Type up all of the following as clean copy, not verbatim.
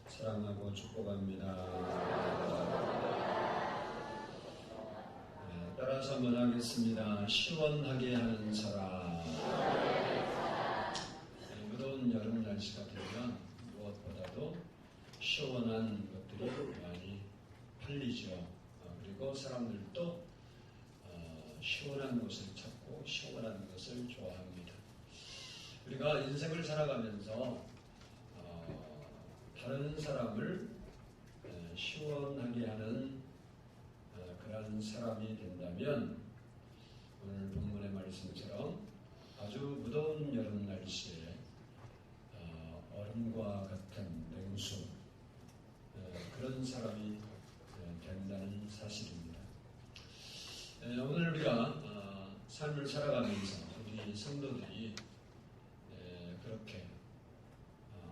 사랑하고 축복합니다. 네, 따라서 한번 하겠습니다. 시원하게 하는 사람. 네, 무더운 여름 날씨가 되면 무엇보다도 시원한 것들이 많이 팔리죠. 그리고 사람들도 시원한 곳을 찾고 시원한 것을 좋아합니다. 우리가 인생을 살아가면서 다른 사람을 시원하게 하는 그런 사람이 된다면 오늘 본문의 말씀처럼 아주 무더운 여름 날씨에 얼음과 같은 냉수 그런 사람이 된다는 사실입니다. 오늘 우리가 삶을 살아가면서 우리 성도들이 그렇게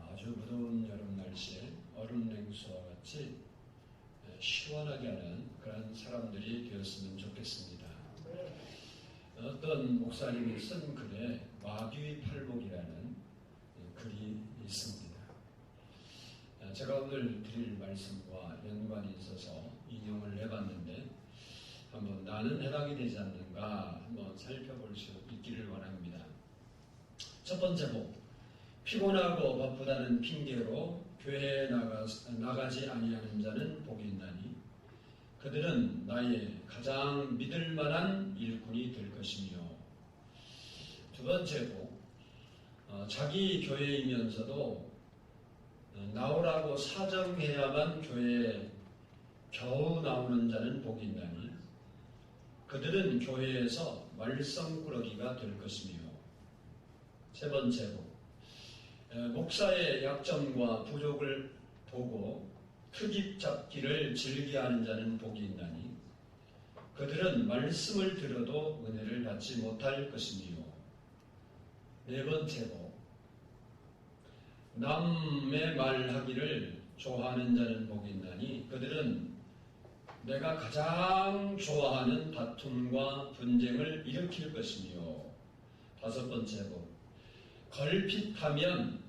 아주 무더운 여름 날씨에 얼음 냉수와 같이 시원하게 하는 그런 사람들이 되었으면 좋겠습니다. 어떤 목사님이 쓴 글에 마귀팔복이라는 글이 있습니다. 제가 오늘 드릴 말씀과 연관이 있어서 인용을 해봤는데 한번 나는 해당이 되지 않는가 한번 살펴볼 수 있기를 원합니다. 첫 번째 복, 피곤하고 바쁘다는 핑계로 교회에 나가지 아니하는 자는 복이 있나니 그들은 나의 가장 믿을 만한 일꾼이 될 것이며, 두 번째 복, 자기 교회이면서도 나오라고 사정해야만 교회에 겨우 나오는 자는 복이 있나니 그들은 교회에서 말썽꾸러기가 될 것이며, 세 번째 복, 목사의 약점과 부족을 보고 트집 잡기를 즐겨하는 자는 복이 있나니 그들은 말씀을 들어도 은혜를 받지 못할 것이며, 네 번째 복, 남의 말하기를 좋아하는 자는 복이 있나니 그들은 내가 가장 좋아하는 다툼과 분쟁을 일으킬 것이며, 다섯 번째 복, 걸핏하면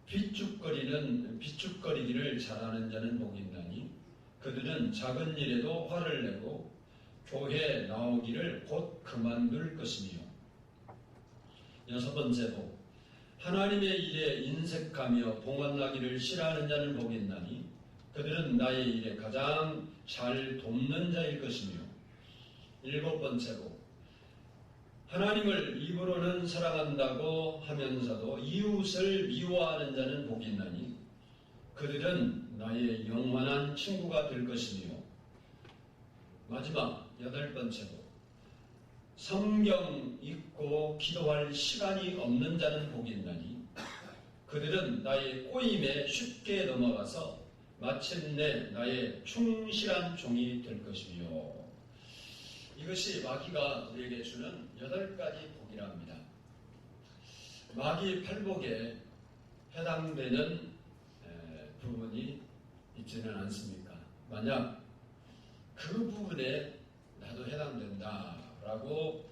비죽거리기를 잘하는 자는 복이 있나니 그들은 작은 일에도 화를 내고 교회 나오기를 곧 그만둘 것이며, 여섯 번째 복, 하나님의 일에 인색하며 봉헌하기를 싫어하는 자는 복이 있나니 그들은 나의 일에 가장 잘 돕는 자일 것이며, 일곱 번째 복, 하나님을 입으로는 사랑한다고 하면서도 이웃을 미워하는 자는 복이 있나니 그들은 나의 영원한 친구가 될 것이며, 마지막 여덟 번째 복, 성경 읽고 기도할 시간이 없는 자는 복이 있나니 그들은 나의 꼬임에 쉽게 넘어가서 마침내 나의 충실한 종이 될 것이며, 이것이 마귀가 우리에게 주는 8가지 복이랍니다. 마귀 팔복에 해당되는 부분이 있지는 않습니까? 만약 그 부분에 나도 해당된다라고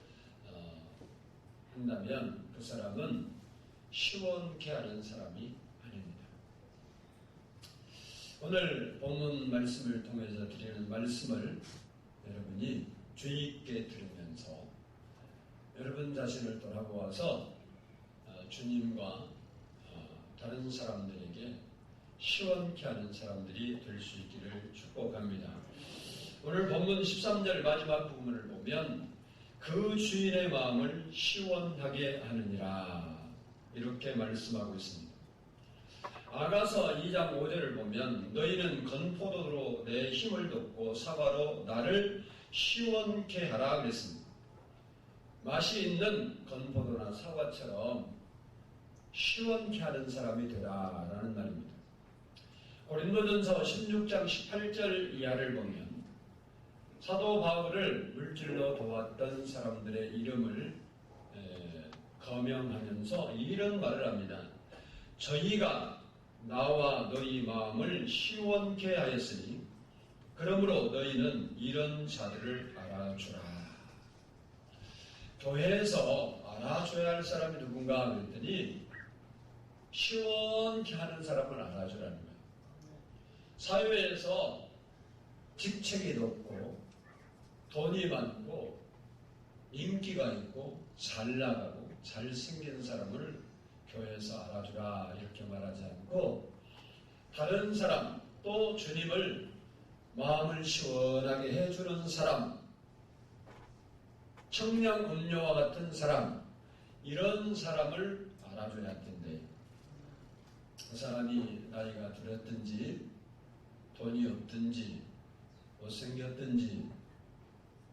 한다면 그 사람은 시원케 하는 사람이 아닙니다. 오늘 본문 말씀을 통해서 드리는 말씀을 여러분이 주의 있게 들으면서 여러분 자신을 돌아보아서 주님과 다른 사람들에게 시원케 하는 사람들이 될 수 있기를 축복합니다. 오늘 본문 13절 마지막 부분을 보면 그 주인의 마음을 시원하게 하느니라 이렇게 말씀하고 있습니다. 아가서 2장 5절을 보면 너희는 건포도로 내 힘을 돋고 사과로 나를 시원케 하라 그랬습니다. 맛이 있는 건포도나 사과처럼 시원케 하는 사람이 되라 라는 말입니다. 고린도전서 16장 18절 이하를 보면 사도 바울을 물질로 도왔던 사람들의 이름을 거명하면서 이런 말을 합니다. 저희가 나와 너희 마음을 시원케 하였으니 그러므로 너희는 이런 자들을 알아주라. 교회에서 알아줘야 할 사람이 누군가 그랬더니 시원케 하는 사람을 알아주라는 거예요. 사회에서 직책이 높고 돈이 많고 인기가 있고 잘 나가고 잘생긴 사람을 교회에서 알아주라 이렇게 말하지 않고 다른 사람 또 주님을 마음을 시원하게 해주는 사람, 청량음료와 같은 사람, 이런 사람을 알아줘야 할 텐데 그 사람이 나이가 들었든지 돈이 없든지 못생겼든지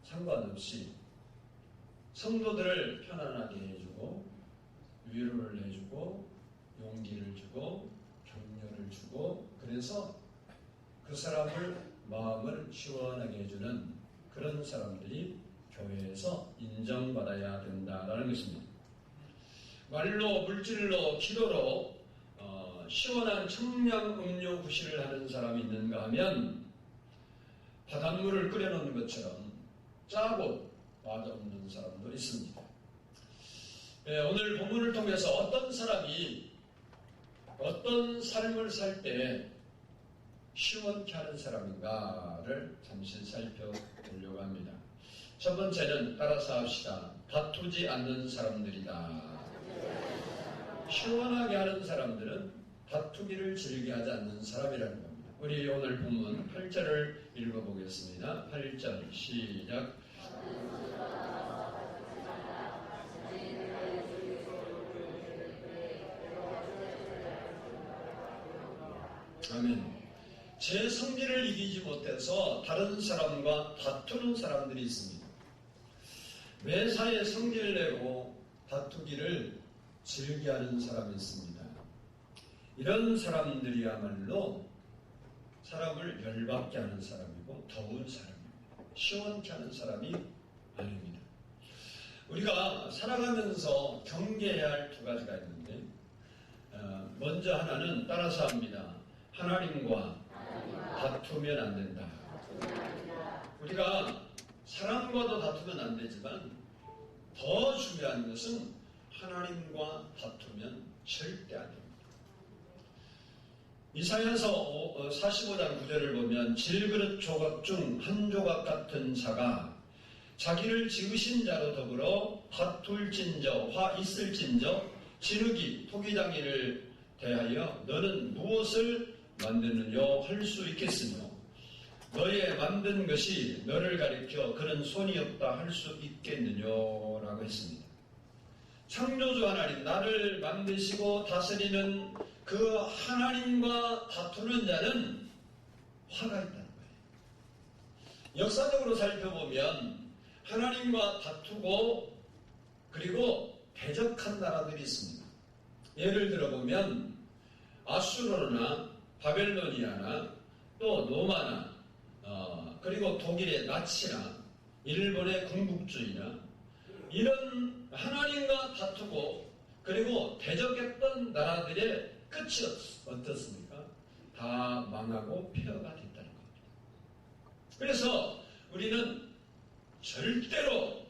상관없이 성도들을 편안하게 해주고 위로를 해주고 용기를 주고 격려를 주고 그래서 그 사람을 마음을 시원하게 해주는 그런 사람들이 교회에서 인정받아야 된다라는 것입니다. 말로 물질로 기도로 시원한 청량음료 구실을 하는 사람이 있는가 하면 바닷물을 끓여놓는 것처럼 짜고 맛없는 사람도 있습니다. 오늘 본문을 통해서 어떤 사람이 어떤 삶을 살 때 시원케 하는 사람인가를 잠시 살펴보려고 합니다. 첫 번째는 따라서 합시다. 다투지 않는 사람들이다. 시원하게 하는 사람들은 다투기를 즐겨하지 않는 사람이라는 겁니다. 우리 오늘 본문 8절을 읽어보겠습니다. 8절 시작. 아멘. 제 성질을 이기지 못해서 다른 사람과 다투는 사람들이 있습니다. 매사에 성질을 내고 다투기를 즐겨하는 사람이 있습니다. 이런 사람들이야말로 사람을 열받게 하는 사람이고 더운 사람입니다. 시원케 하는 사람이 아닙니다. 우리가 살아가면서 경계해야 할 두 가지가 있는데 먼저 하나는 따라서 합니다. 하나님과 다투면 안 된다. 우리가 사람과도 다투면 안 되지만 더 중요한 것은 하나님과 다투면 절대 안 됩니다. 이사야서 45장 9절을 보면 질그릇 조각 중 한 조각 같은 자가 자기를 지으신 자로 더불어 다툴진저 화 있을진저 진흙이 토기장이를 대하여 너는 무엇을 만드느냐 할 수 있겠으며 너의 만든 것이 너를 가리켜 그런 손이 없다 할 수 있겠느냐라고 했습니다. 창조주 하나님 나를 만드시고 다스리는 그 하나님과 다투는 자는 화가 있다는 거예요. 역사적으로 살펴보면 하나님과 다투고 그리고 대적한 나라들이 있습니다. 예를 들어보면 아수르나 바벨로니아나 또 로마나 그리고 독일의 나치나 일본의 군국주의나 이런 하나님과 다투고 그리고 대적했던 나라들의 끝이 어떻습니까? 다 망하고 폐허가 됐다는 겁니다. 그래서 우리는 절대로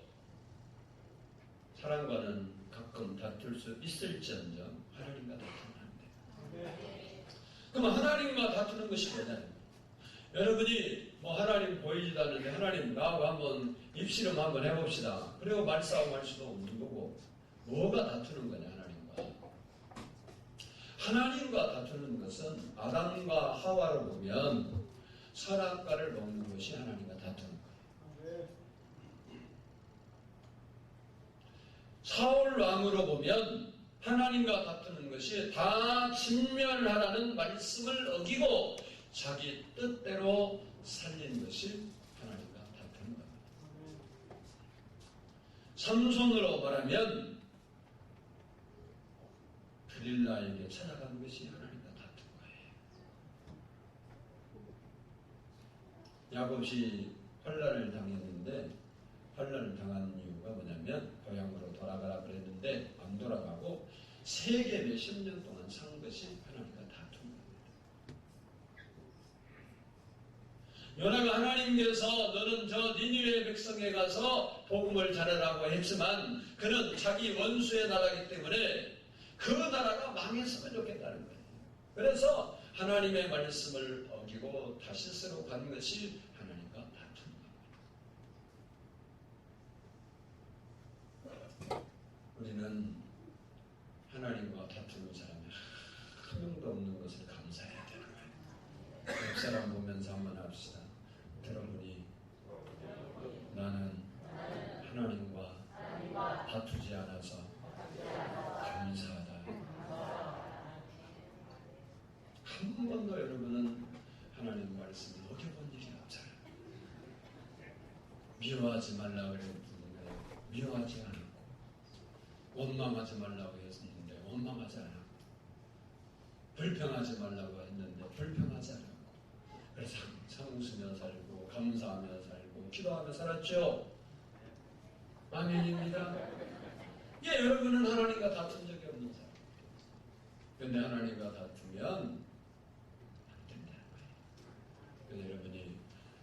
사람과는 가끔 다툴 수 있을지언정 하나님과 다투면 안 돼요. 그럼 하나님과 다투는 것이 뭐냐? 여러분이 하나님 보이지도 않는데 하나님 나하고 한번 입씨름 한번 해봅시다. 그리고 말싸움 할 수도 없는 거고 뭐가 다투는 거냐 하나님과. 하나님과 다투는 것은 아담과 하와로 보면 선악과를 먹는 것이 하나님과 다투는 거예요. 사울 왕으로 보면 하나님과 다투는 것이 다 진멸하라는 말씀을 어기고 자기 뜻대로 살린 것이 하나님과 다투는 겁니다. 삼손으로 말하면 드릴라에게 찾아간 것이 하나님과 다툰 거예요. 야곱이 환난을 당했는데 환난을 당한 이유가 뭐냐면 고향으로 돌아가라 그랬는데 안 돌아가고 세계 몇십 년 동안 산 것이 하나님과 다툰 겁니다. 요나가 하나님께서 너는 저 니느웨 백성에 가서 복음을 전하라고 했지만 그는 자기 원수의 나라이기 때문에 그 나라가 망했으면 좋겠다는 거예요. 그래서 하나님의 말씀을 어기고 다시스로 간 것이 하나님과 다투는 겁니다. 우리는 하나님과 다투는 사람이 한 명도 없는 것을 감사해야 되는 거예요. 옆 사람 보면서 한번 합시다. 들어보니 나는 하나님과 다투지 않아서 감사하다. 한 번도 여러분은 하나님 말씀을 어겨본 일이 없잖아요. 미워하지 말라고 했는데 미워하지 않았고, 원망하지 말라고 했는데 원망하지 않았고, 불평하지 말라고 했는데 불평하지 않았고, 그래서 항상 웃으며 살고 감사하며 살고 기도하며 살았죠. 아멘입니다. 예, 여러분은 하나님과 다툰 적이 없는 사람. 그런데 하나님과 다투면 안 된다는 거예요. 그래서 여러분이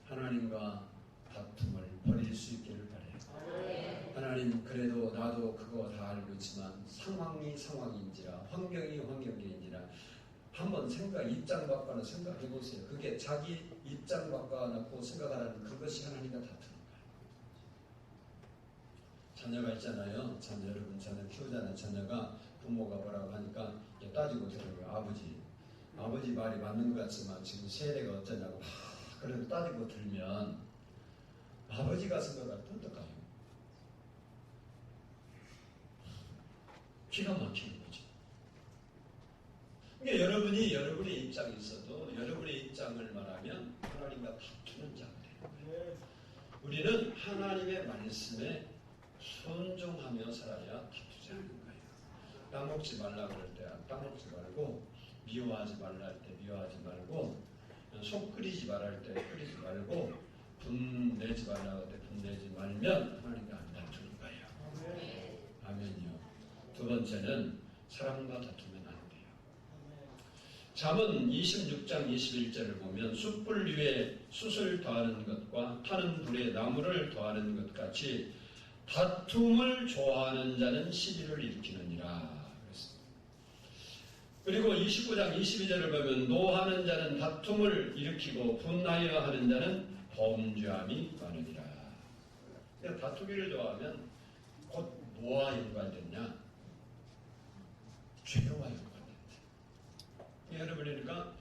하나님과 다툼을 버릴 수 있기를 바라요. 하나님, 그래도 나도 그거 다 알고 있지만 상황이 상황인지라 환경이 환경인지라 한번 입장 바꿔 생각해 보세요. 그게 자기 입장 바꿔놓고 생각하는 그것이 하나님과 다투는 거예요. 자녀가 있잖아요. 여러분 자녀 키우잖아요. 자녀가 부모가 뭐라고 하니까 따지고 들어요. 아버지 말이 맞는 것 같지만 지금 세대가 어쩌냐고 그래도 따지고 들면 아버지가 생각할 때 어떨까요? 기가 막히는 거죠. 그러니까 여러분의 입장이 있어도 여러분의 입장을 말하면 하나님과 다투는 자가 되는 거예요. 우리는 하나님의 말씀에 순종하며 살아야 다투지 않는 거예요. 따먹지 말라 그럴 때 따먹지 말고, 미워하지 말라 할 때 미워하지 말고, 속 끓이지 말라 할 때 끓이지 말고, 분내지 말라 할 때 분내지 말면 하나님과 안 다투는 거예요. 아멘이요. 두 번째는 사랑과 다투면 안 돼요. 잠언 26장 21절을 보면 숯불 위에 숯을 더하는 것과 타는 불에 나무를 더하는 것 같이 다툼을 좋아하는 자는 시비를 일으키느니라. 그리고 29장 22절을 보면 노하는 자는 다툼을 일으키고 분하여 하는 자는 범죄함이 많으니라. 그러니까 다투기를 좋아하면 곧 뭐와 연관됐냐? 죄와 연관된다. 여러분, 그러니까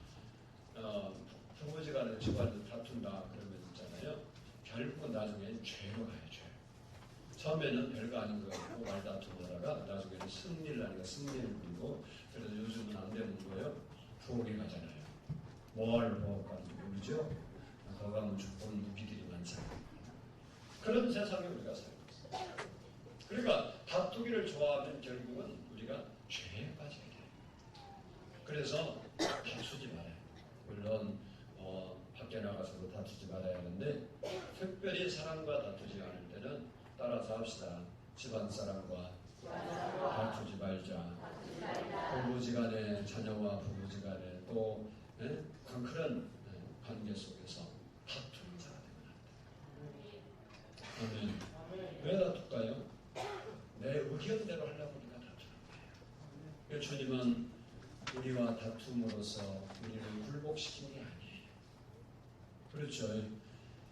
부부지간에 집안에서 다툰다 그러면 있잖아요. 결국은 나중에는 죄로 가요. 죄. 처음에는 별거 아닌 거 같고 말다툼을 하다가 나중에는 승리를 하니까 승리를 부리고, 그래서 요즘은 안 되는 거예요. 부엌에 가잖아요. 뭘 부엌 가는지 모르죠? 거기 가면 좋은 무기들이 많잖아요. 그런 세상에 우리가 살고 있어요. 그러니까 다투기를 좋아하면 결국은 우리가 죄에 빠지게 돼요. 그래서 다투지 말아요. 물론 밖에 나가서도 다투지 말아야 하는데, 특별히 사람과 다투지 않을 때는 따라서 합시다. 집안 사람과 다투지 말자. 부부지간에, 자녀와 부부지간에, 또 그런 관계 속에서 다투는 자가 되면 안 돼요. 왜 다툴까요? 내 의견대로 하려고 우리가 다투는 거예요. 주님은 우리와 다툼으로써 우리를 굴복시킨 게 아니에요. 그렇죠.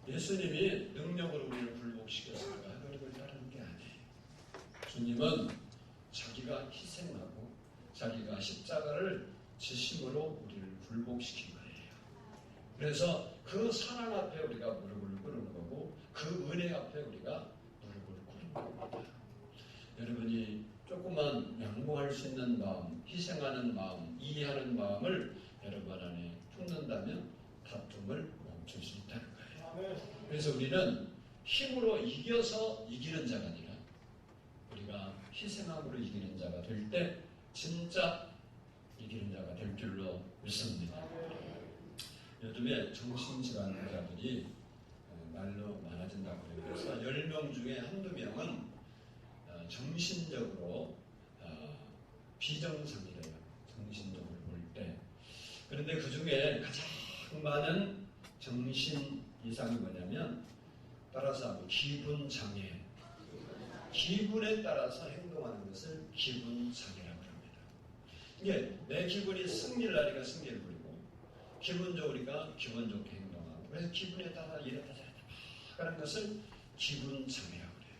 예수님이 능력으로 우리를 굴복시켜서 하나님을 따르는 게 아니에요. 주님은 자기가 희생하고 자기가 십자가를 지심으로 우리를 굴복시킨 거예요. 그래서 그 사랑 앞에 우리가 무릎을 꿇는 거고, 그 은혜 앞에 우리가 무릎을 꿇는 겁니다. 여러분이 조금만 양보할 수 있는 마음, 희생하는 마음, 이해하는 마음을 여러분 안에 품는다면 다툼을 멈출 수 있다는 거예요. 그래서 우리는 힘으로 이겨서 이기는 자가 아니라 우리가 희생함으로 이기는 자가 될 때 진짜 이기는 자가 될 줄로 믿습니다. 요즘에 정신질환 환자들이 말로 많아진다고 해요. 그래서 10명 중에 한두 명은 정신적으로 비정상이래요. 정신적으로 볼 때. 그런데 그 중에 가장 많은 정신 이상이 뭐냐면, 따라서 하면 기분 장애. 기분에 따라서 행동하는 것을 기분 장애라고 합니다. 이게 내 기분이 승리를 하니까 승리를 부리고 기분 좋으니까 기분 좋게 행동하고 그래서 기분에 따라 이렇다 저렇다 막 하는 것을 기분장애라고 그래요.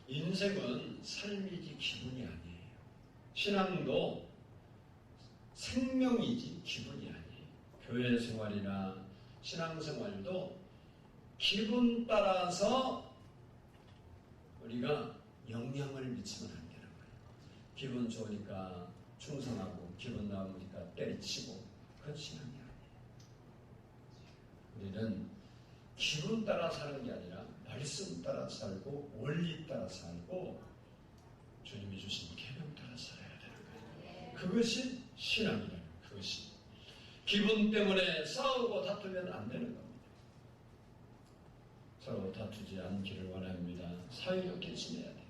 인생은 삶이지 기분이 아니에요. 신앙도 생명이지 기분이 아니에요. 교회 생활이나 신앙생활도 기분 따라서 우리가 영향을 미치면 안 되는 거예요. 기분 좋으니까 충성하고 기분 나쁘니까 때리치고 그건 신앙이 아니에요. 우리는 기분 따라 사는 게 아니라 말씀 따라 살고 원리 따라 살고 주님이 주신 계명 따라 살아야 되는 거예요. 그것이 신앙이라는 거예요. 그것이 기분 때문에 싸우고 다투면 안 되는 겁니다. 서로 다투지 않기를 원합니다. 사이좋게 지내야 돼요.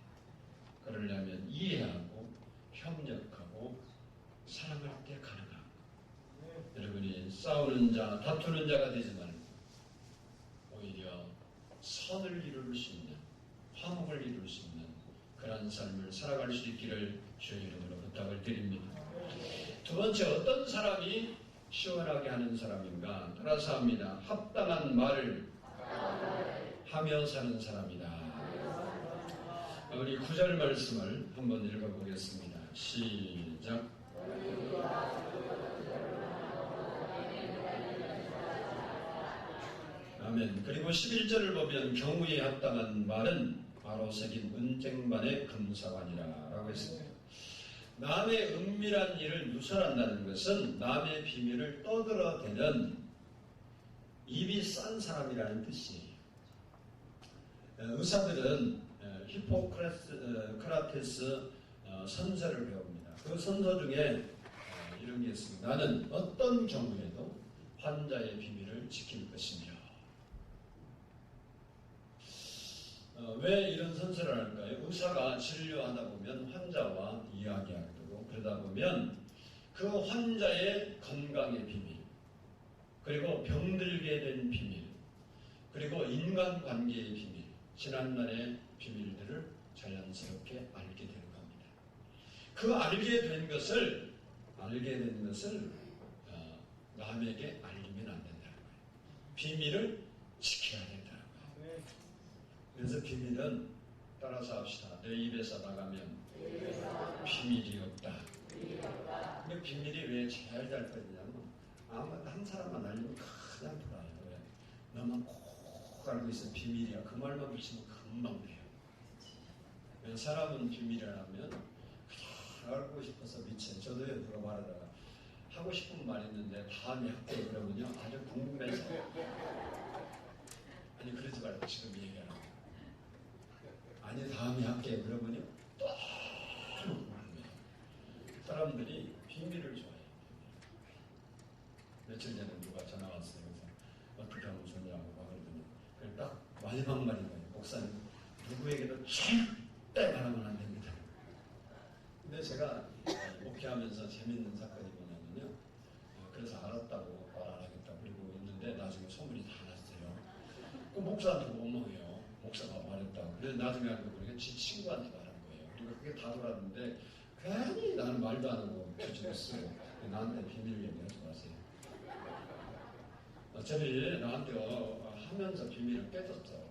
그러려면 이해하고 협력하고 사랑할 때 가능하고 여러분이 싸우는 자, 다투는 자가 되지 말고 오히려 선을 이룰 수 있는 화목을 이룰 수 있는 그러한 삶을 살아갈 수 있기를 주의 이름으로 부탁을 드립니다. 두 번째, 어떤 사람이 시원하게 하는 사람인가? 따라서 합니다. 합당한 말을 하며 사는 사람이다. 우리 9절 말씀을 한번 읽어보겠습니다. 시작. 아멘. 그리고 11절을 보면 경우에 합당한 말은 바로 새긴 은쟁반의 금사관이라 라고 했습니다. 남의 은밀한 일을 누설한다는 것은 남의 비밀을 떠들어대는 입이 싼 사람이라는 뜻이에요. 의사들은 히포크라테스 선서를 배웁니다. 그 선서 중에 이런 게 있습니다. 나는 어떤 경우에도 환자의 비밀을 지킬 것이며. 왜 이런 선서를 할까요? 의사가 진료하다 보면 환자와 이야기하게 되고 그러다 보면 그 환자의 건강의 비밀, 그리고 병들게 된 비밀, 그리고 인간관계의 비밀, 지난날의 비밀들을 자연스럽게 알게 되는 겁니다. 그 알게 된 것을 남에게 알리면 안 된다는 거예요. 비밀을 지켜야 된다는 거예요. 그래서 비밀은 따라서 합시다. 내 입에서 나가면 비밀이 없다. 근데 비밀이 왜 제일 잘 꺼지냐면 한 사람만 알리면 그냥 돌아요. 왜? 너만 꼭 알고 있으면 비밀이야. 그 말만 붙이면 금방 돼요. 사람은 비밀이라면 알고 싶어서 미쳐요. 저도요, 누가 말하다가 하고 싶은 말 있는데 다음에 할게요. 그러면요, 아주 궁금해서. 아니, 그러지 말고 지금 얘기하라고. 아니, 다음에 할게요. 그러면요, 또 궁금해요. 사람들이 비밀을 좋아해요. 며칠 전에 누가 전화 왔어요. 그래서 어떻게 하면 좋냐고 그러더니 그냥 딱 마지막 말인 거예요. 목사님, 누구에게도 절대 말하면 안 됩니다. 근데 제가 목회하면서 재밌는 사건이 뭐냐면요. 그래서 알았다고 말 안 하겠다고 그러고 있는데 나중에 소문이 다 났어요. 그 목사한테 원망해요. 목사가 말했다고. 그래서 나중에 알고 보니까 지 친구한테 말한 거예요. 그러니까 그게 다 돌았는데 괜히 나는 말도 안 하고 뒤집었어. 나한테 비밀 얘기하지 마세요. 어차피 나한테 하면서 비밀을 깨졌죠.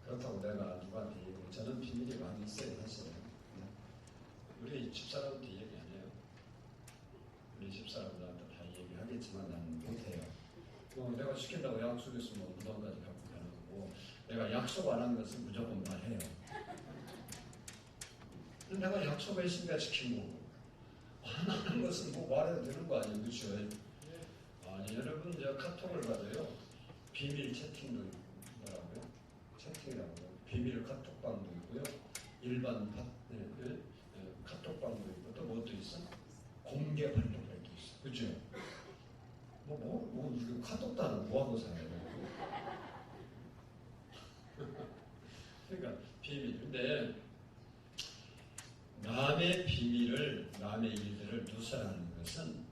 그렇다고 내가 누구한테 얘기해. 저는 비밀이 많이 있어요, 사실. 우리 집사람한테 얘기 안 해요. 우리 집사람들한테 다 얘기하겠지만 나는 못해요. 내가 시킨다고 약속했으면 무덤까지 갖고 가는 거고, 내가 약속 안 한 것은 무조건 말해요. 내가 약속했으니까 지킨 거고, 안 하는 것은 뭐 말해도 되는 거 아니에요, 그렇죠? 아니, 여러분, 제가 카톡을 받아요. 비밀 채팅도 뭐라고요? 채팅이라고 비밀 카톡방도 있고요. 일반 카톡방도 있고 또 뭐 또 있어? 공개 발표회도 있어. 그죠? 우리 카톡도 안 하고 뭐 하고 살아요? 그러니까 비밀. 근데 남의 비밀을, 남의 일들을 누설하는 것은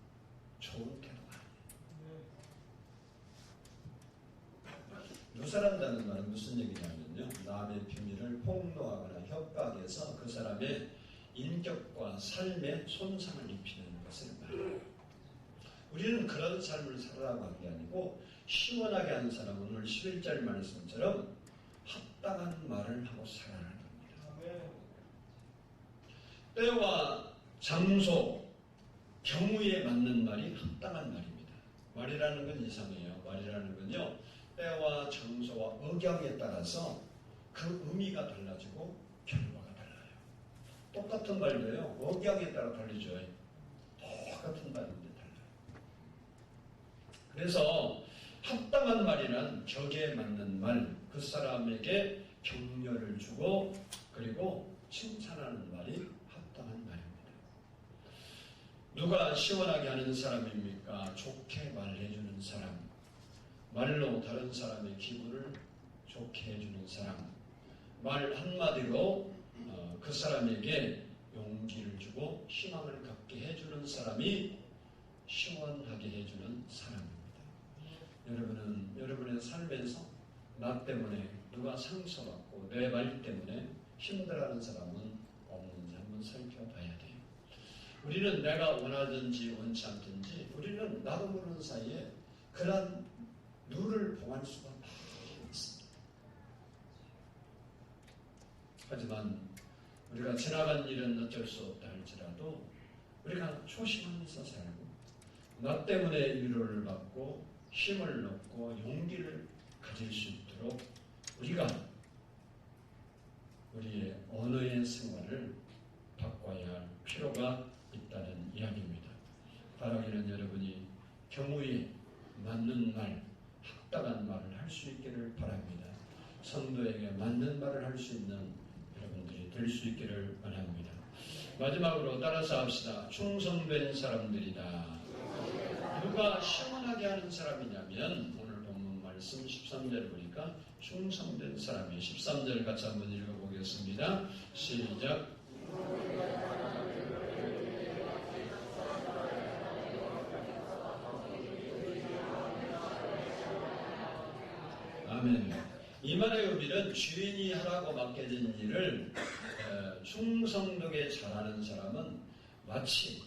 좋은 태도가 아니에요. 누설한다는 말은 무슨 얘기냐면요. 말은요, 남의 비밀을 폭로하거나 협박해서 그 사람의 인격과 삶에 손상을 입히는 것을 말해요. 우리는 그런 삶을 살아가고 하는 게 아니고 시원하게 하는 사람은 오늘 11절 말씀처럼 합당한 말을 하고 살아가는 겁니다. 때와 장소, 경우에 맞는 말이 합당한 말입니다. 말이라는 건 이상해요. 말이라는 건요, 때와 장소와 억양에 따라서 그 의미가 달라지고 결과가 달라요. 똑같은 말도요, 억양에 따라 달리죠. 똑같은 말인데 달라요. 그래서 합당한 말이란 격에 맞는 말, 그 사람에게 격려를 주고 그리고 칭찬하는 말이 합당한 말입니다. 누가 시원하게 하는 사람입니까? 좋게 말해주는 사람, 말로 다른 사람의 기분을 좋게 해주는 사람, 말 한마디로 그 사람에게 용기를 주고 희망을 갖게 해주는 사람이 시원하게 해주는 사람입니다. 여러분은 여러분의 삶에서 나 때문에 누가 상처받고 내 말 때문에 힘들어하는 사람은 없는지 한번 살펴봐야 돼요. 우리는 내가 원하든지 원치 않든지 우리는 나도 모르는 사이에 그런 룰을 범할 수가 많습니다. 하지만 우리가 지나간 일은 어쩔 수 없다 할지라도 우리가 초심하면서 살고 나 때문에 위로를 받고 힘을 얻고 용기를 가질 수 있도록 우리가 우리의 언어의 생활을 바꿔야 할 필요가 있다는 이야기입니다. 바라기는 여러분이 경우에 맞는 말, 합당한 말을 할 수 있기를 바랍니다. 성도에게 맞는 말을 할 수 있는 여러분들이 될 수 있기를 원합니다. 마지막으로 따라서 합시다. 충성된 사람들이다. 누가 시원하게 하는 사람이냐면 오늘 본문 말씀 13절 보니까 충성된 사람이에요. 13절 같이 한번 읽어보겠습니다. 시작. 아멘. 이 말의 의미는 주인이 하라고 맡겨진 일을 충성되게 잘하는 사람은 마치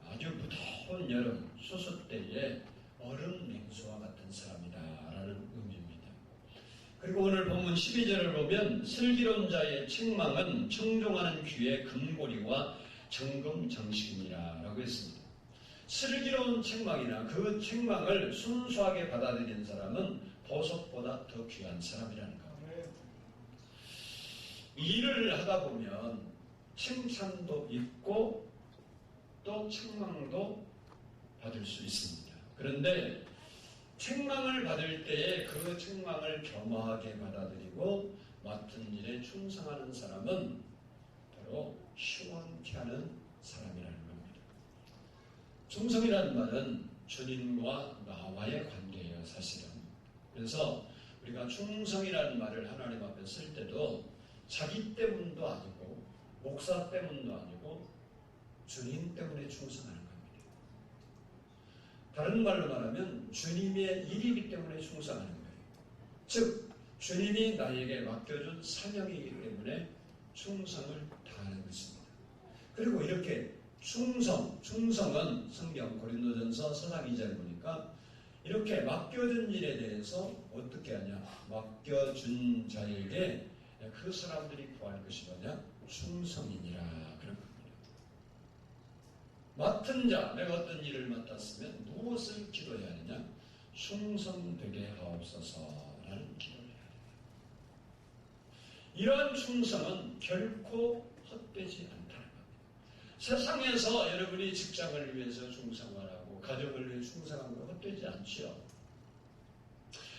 아주 무더운 여름 수수 때에 얼음 냉수와 같은 사람이다라는 의미입니다. 그리고 오늘 본문 12절을 보면 슬기로운 자의 책망은 청종하는 귀의 금고리와 정금 정식이니라 라고 했습니다. 슬기로운 책망이나 그 책망을 순수하게 받아들이는 사람은 보석보다 더 귀한 사람이라는 겁니다. 일을 하다 보면 칭찬도 있고 또 책망도 받을 수 있습니다. 그런데 책망을 받을 때에 그 책망을 겸허하게 받아들이고 맡은 일에 충성하는 사람은 바로 시원케 하는 사람이라는 겁니다. 충성이라는 말은 주님과 나와의 관계예요, 사실은. 그래서 우리가 충성이라는 말을 하나님 앞에 쓸 때도 자기 때문도 아니고 목사 때문도 아니고 주님 때문에 충성하는 겁니다. 다른 말로 말하면 주님의 일이기 때문에 충성하는 거예요. 즉 주님이 나에게 맡겨준 사명이기 때문에 충성을 다하는 것입니다. 그리고 이렇게 충성은 성경 고린도전서 4장 2절 보니까 이렇게 맡겨준 일에 대해서 어떻게 하냐? 맡겨준 자에게 그 사람들이 구할 것이 뭐냐? 충성이니라 그런 겁니다. 맡은 자, 내가 어떤 일을 맡았으면 무엇을 기도해야 하느냐? 충성되게 하옵소서라는 기도를 해야 합니다. 이러한 충성은 결코 헛되지 않다는 겁니다. 세상에서 여러분이 직장을 위해서 충성하라고 가정을 위해 충성하는 건 헛되지 않지요.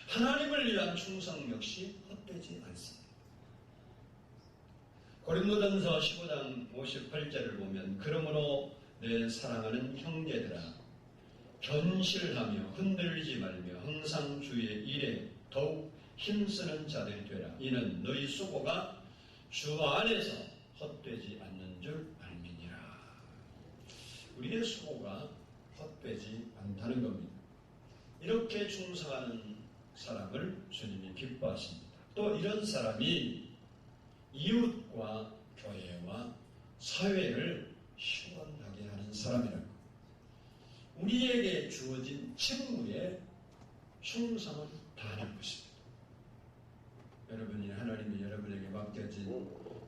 하나님을 위한 충성 역시 헛되지 않습니다. 고린도전서 15장 58절을 보면 그러므로 내 사랑하는 형제들아 견실하며 흔들리지 말며 항상 주의 일에 더욱 힘쓰는 자들이 되라. 이는 너희 수고가 주 안에서 헛되지 않는 줄 알미니라. 우리의 수고가 헛되지 않다는 겁니다. 이렇게 충성하는 사람을 주님이 기뻐하십니다. 또 이런 사람이 이웃과 교회와 사회를 시원하게 하는 사람이라고. 우리에게 주어진 직무에 충성을 다하는 것입니다. 여러분이 하나님이 여러분에게 맡겨진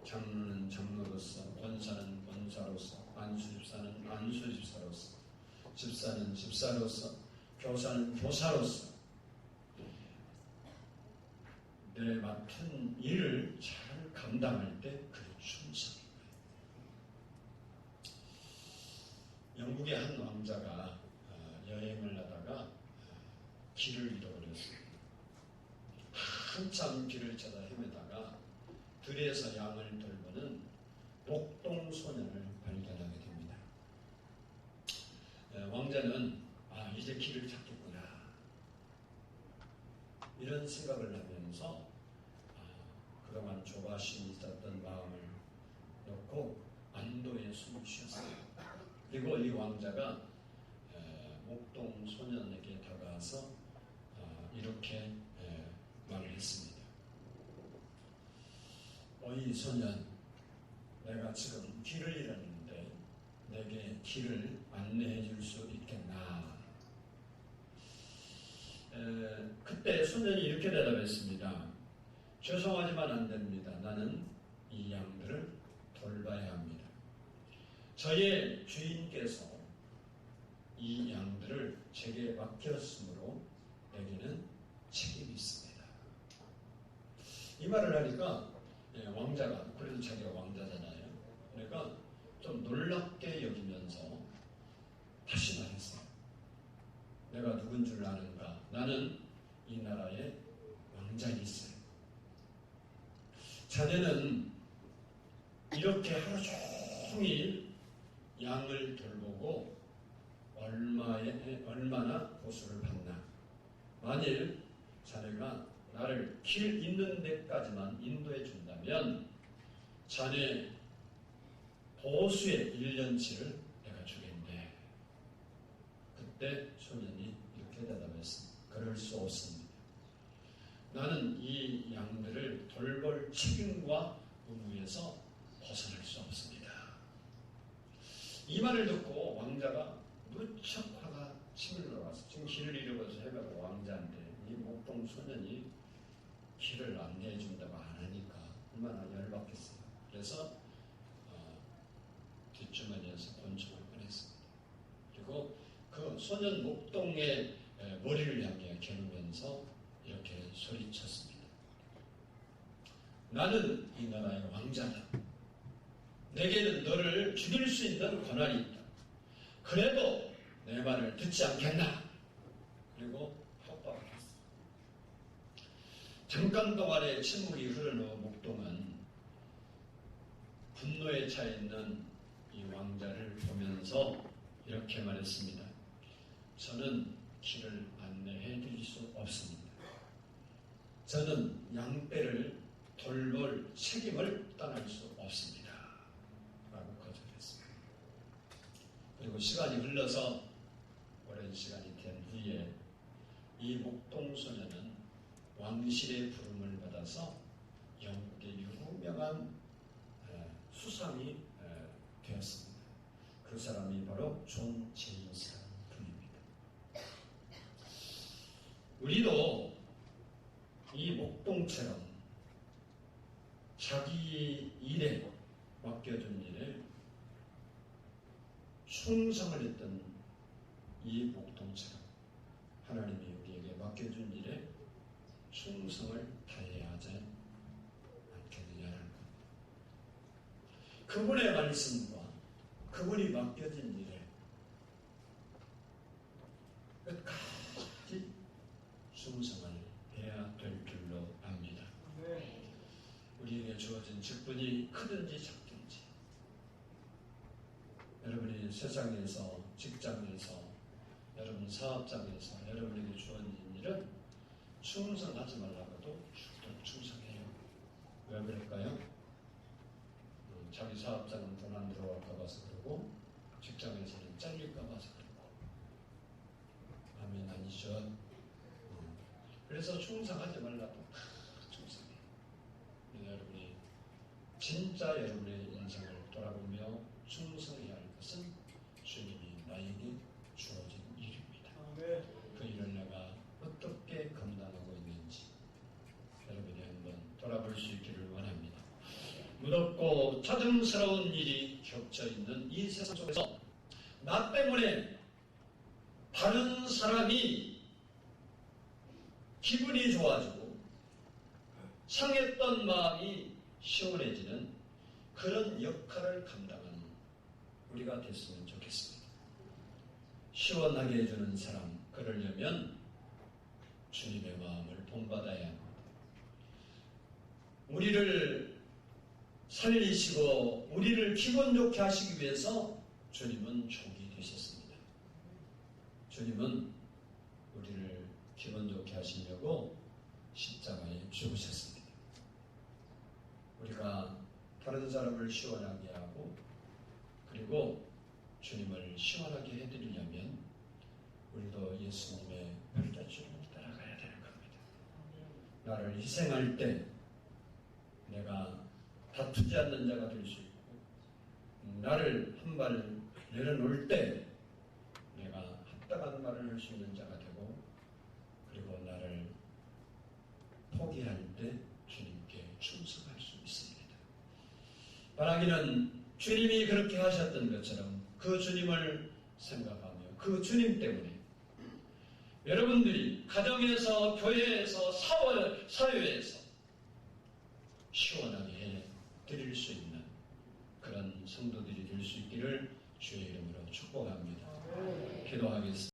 장로는 장로로서, 권사는 권사로서, 안수집사는 안수집사로서, 집사는 집사로서, 교사는 교사로서 내 맡은 일을 잘 감당할 때 그게 충성인 거예요. 영국의 한 왕자가 여행을 하다가 길을 잃어버렸습니다. 한참 길을 찾아 헤매다가 들에서 양을 돌보는 목동 소년을 발견하게 됩니다. 왕자는 이제 길을 찾겠구나 이런 생각을 하면서 그동안 조바심이 있었던 마음을 놓고 안도의 숨을 쉬었어요. 그리고 이 왕자가 목동 소년에게 다가와서 이렇게 말을 했습니다. 이 소년, 내가 지금 길을 잃었는데 내게 길을 안내해 줄 수 있겠나? 그때 소년이 이렇게 대답했습니다. 죄송하지만 안 됩니다. 나는 이 양들을 돌봐야 합니다. 저의 주인께서 이 양들을 제게 맡겼으므로 내게는 책임이 있습니다. 이 말을 하니까 왕자가, 그래도 자기가 왕자잖아요. 그러니까 좀 놀랍게 여기면서 다시 말했어요. 내가 누군 줄 아는가? 나는 이 나라의 왕자이니스요. 자네는 이렇게 하루 종일 양을 돌보고 얼마나 보수를 받나? 만일 자네가 나를 길 있는 데까지만 인도해 준다면 자네 보수의 1년치를 내가 주겠네. 그때 소년이 이렇게 대답했습니다. 그럴 수 없습니다. 나는 이 양들을 돌볼 책임과 의무에서 벗어날 수 없습니다. 이 말을 듣고 왕자가 무척 화가 치밀러 와서 지금 길을 잃어버려서 해가고 왕자한테 이 목동 소년이 길을 안내해 준다고 안 하니까 얼마나 열받겠어요. 그래서 뒷주머니에서 권총을 꺼냈습니다. 그리고 그 소년 목동의 머리를 향해 겨누면서 이렇게 소리쳤습니다. 나는 이 나라의 왕자다. 내게는 너를 죽일 수 있는 권한이 있다. 그래도 내 말을 듣지 않겠나? 그리고 협박을 했어. 잠깐 동안의 침묵이 흐른 후 목동은 분노에 차 있는 이 왕자를 보면서 이렇게 말했습니다. 저는 길을 안내해 드릴 수 없습니다. 저는 양떼를 돌볼 책임을 떠날 수 없습니다. 라고 거절했습니다. 그리고 시간이 흘러서 오랜 시간이 된 후에 이 목동 소년은 왕실의 부름을 받아서 영국의 유명한 수상이 되었습니다. 그 사람이 바로 존 제임스라는 분입니다. 우리도 이 목동처럼 자기 일에 맡겨준 일에 충성을 했던 이 목동처럼 하나님이 우리에게 맡겨준 일에 충성을 다해야 하지 않겠느냐는 겁니다. 그분의 말씀과 그분이 맡겨진 일에 끝까지 충성을 해야 될 줄로 압니다. 우리에게 주어진 직분이 크든지 작든지 여러분이 세상에서, 직장에서, 여러분 사업장에서 여러분에게 주어진 일은 충성하지 말라고도 죽도록 충성해요. 왜 그럴까요? 자기 사업장은 돈 안 들어갈까 봐서 그러고 직장에서는 잘릴까 봐서 그러고 아멘 아니죠? 그래서 충성하지 말라고 충성해요. 진짜 여러분의 인생을 돌아보며 충성해야 할 것은 주님이 나에게 주어진 일입니다. 그 일을 내가 어떻게 감당하고 있는지 여러분이 한번 돌아볼 수 있기를 원합니다. 무덥고 자정스러운 일이 겹쳐 있는 이 세상 속에서 나 때문에 다른 사람이 기분이 좋아지고 상했던 마음이 시원해지는 그런 역할을 감당하는 우리가 됐으면 좋겠습니다. 시원하게 해주는 사람, 그러려면 주님의 마음을 본받아야 합니다. 우리를 살리시고 우리를 기분 좋게 하시기 위해서 주님은 종이 되셨습니다. 주님은 우리를 기분 좋게 하시려고 십자가에 죽으셨습니다. 우리가 다른 사람을 시원하게 하고 그리고 주님을 시원하게 해드리려면 우리도 예수님의 발자취를 따라가야 되는 겁니다. 나를 희생할 때 내가 다투지 않는 자가 될 수 있고 나를 한 발 내려놓을 때 내가 합당한 말을 할 수 있는 자가 되고 그리고 나를 포기할 때 주님께 충성할 수 있습니다. 바라기는 주님이 그렇게 하셨던 것처럼 그 주님을 생각하며 그 주님 때문에 여러분들이 가정에서 교회에서 사회에서 시원하게 해 드릴 수 있는 그런 성도들이 될 수 있기를 주의 이름으로 축복합니다. 기도하겠습니다.